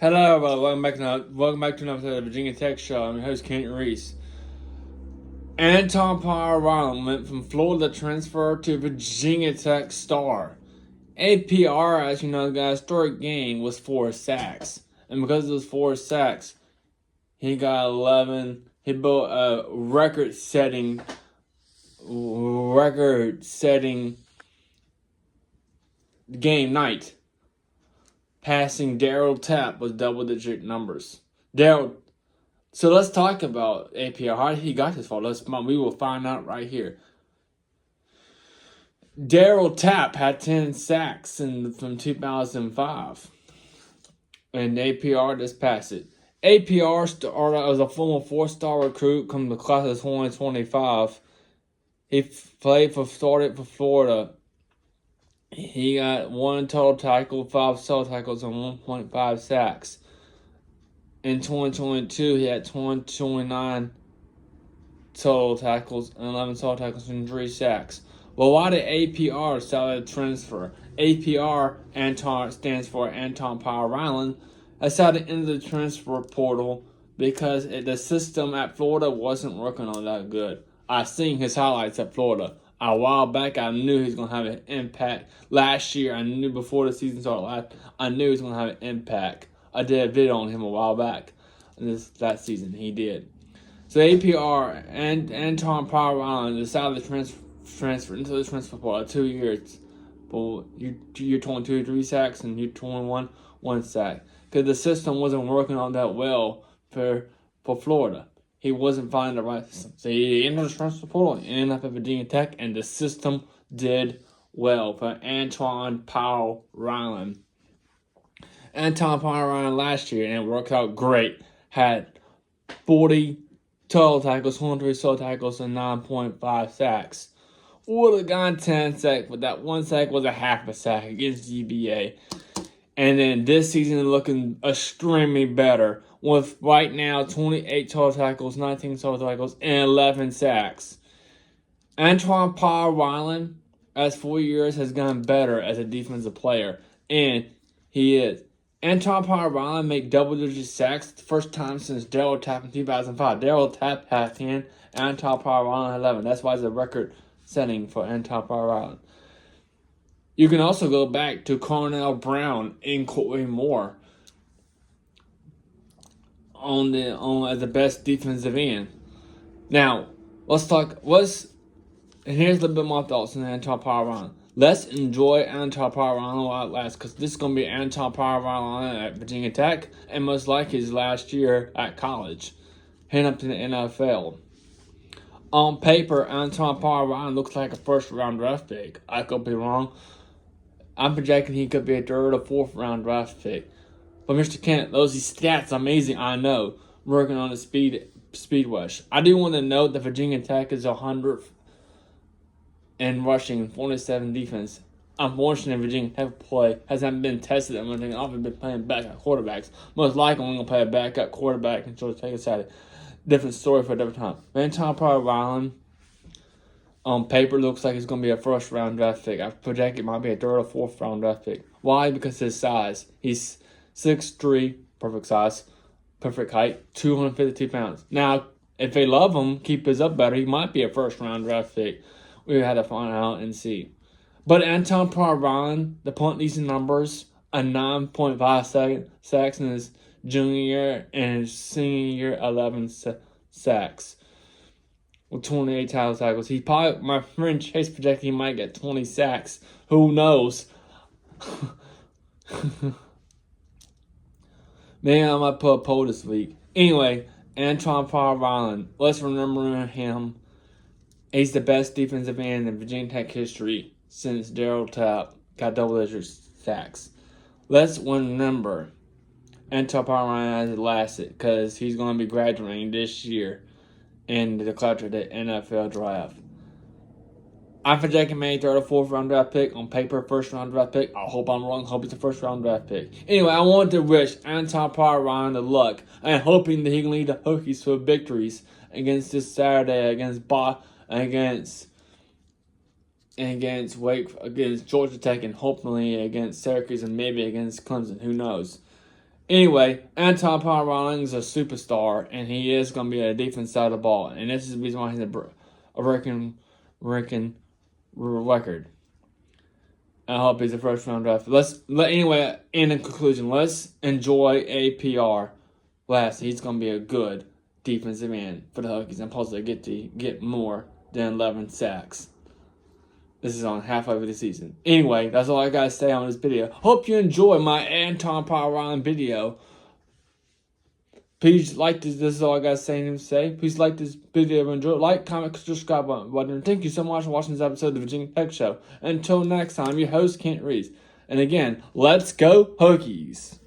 Hello, everybody. Welcome back to another episode of the Virginia Tech Show. I'm your host, Kent Reese. Antwaun Powell-Ryland went from Florida transfer to Virginia Tech star. APR, as you know, guys, historic game was 4 sacks. And because of those 4 sacks, he got 11. He built a record-setting game night. Passing Daryl Tapp with double-digit numbers. So let's talk about APR. How he got this far? We will find out right here. Daryl Tapp had 10 sacks from 2005, and APR just passed it. APR started as a former 4-star recruit, come to class of 2025. He started for Florida. He got 1 total tackle, 5 solo tackles, and 1.5 sacks. In 2022, he had 29 total tackles and 11 solo tackles and 3 sacks. Well, why did APR decide to transfer? APR stands for Antwaun Powell-Ryland. Decided to enter the transfer portal because the system at Florida wasn't working all that good. I seen his highlights at Florida. A while back, I knew he was going to have an impact. Last year, I knew before the season started, I knew he was going to have an impact. I did a video on him a while back. That season, he did. So APR and Antwaun Powell-Ryland decided to transfer into the transfer portal 2 years. Well, year 22, 3 sacks, and year 21, 1 sack. Because the system wasn't working all that well for Florida. He wasn't finding the right system. So he entered the transfer portal and ended up at Virginia Tech, and the system did well for Antwaun Powell-Ryland. Antwaun Powell-Ryland last year, and it worked out great. Had 40 total tackles, 23 solo tackles, and 9.5 sacks. Would have gone 10 sacks, but that 1 sack was a half a sack against GBA. And then this season looking extremely better with right now 28 total tackles, 19 total tackles, and 11 sacks. Antwaun Powell-Ryland, as 4 years, has gotten better as a defensive player, and he is. Antwaun Powell-Ryland made double-digit sacks the first time since Daryl Tapp in 2005. Daryl Tapp had 10, Antwaun Powell-Ryland had 11. That's why it's a record setting for Antwaun Powell-Ryland. You can also go back to Cornell Brown and Corey Moore as the best defensive end. Now, let's talk. And here's a little bit more thoughts on Antwaun Powell-Ryland. Let's enjoy Antwaun Powell-Ryland while it lasts, because this is going to be Antwaun Powell-Ryland at Virginia Tech, and most likely his last year at college, heading up to the NFL. On paper, Antwaun Powell-Ryland looks like a first-round draft pick. I could be wrong. I'm projecting he could be a 3rd or 4th round draft pick. But Mr. Kent, those stats amazing, I know. Working on the speed rush. I do want to note that Virginia Tech is 100th in rushing, 47 defense. Unfortunately, Virginia Tech play hasn't been tested. They've often been playing backup quarterbacks. Most likely, I'm going to play a backup quarterback and Georgia Tech decided. Different story for a different time. Antwaun Powell-Ryland, on paper, looks like he's going to be a 1st round draft pick. I project it might be a 3rd or 4th round draft pick. Why? Because his size. He's 6'3", perfect size, perfect height, 252 pounds. Now, if they love him, keep his up better, he might be a 1st round draft pick. We had to find out and see. But Antwaun Powell-Ryland, the punt these numbers, a 9.5 sacks in his junior year, and his senior year, 11 sacks. With 28 total tackles. My friend Chase projected he might get 20 sacks. Who knows? Man, I might put a poll this week. Anyway, Antwaun Powell-Ryland. Let's remember him. He's the best defensive end in Virginia Tech history since Daryl Tapp got double-digit sacks. Let's remember Antwaun Powell-Ryland as it lasted, because he's going to be graduating this year and declared to the NFL draft. I'm projecting maybe 3rd or 4th round draft pick. On paper, 1st round draft pick. I hope I'm wrong. Hope it's a 1st round draft pick. Anyway, I want to wish Antwaun Powell-Ryland the luck, and hoping that he can lead the Hokies to victories against this Saturday against Georgia Tech, and hopefully against Syracuse, and maybe against Clemson. Who knows? Anyway, Antwaun Powell-Ryland is a superstar, and he is going to be a defense side of the ball. And this is the reason why he's a ranking record. I hope he's a first round draft. Anyway, in conclusion, let's enjoy APR. He's going to be a good defensive end for the Hokies, and possibly get more than 11 sacks. This is on half over the season. Anyway, that's all I got to say on this video. Hope you enjoy my Antwaun Powell-Ryland video. Please like this. This is all I got to say. Please like this video. Enjoy it. Like, comment, subscribe button. Thank you so much for watching this episode of the Virginia Tech Show. Until next time, your host, Kent Reese. And again, let's go Hokies.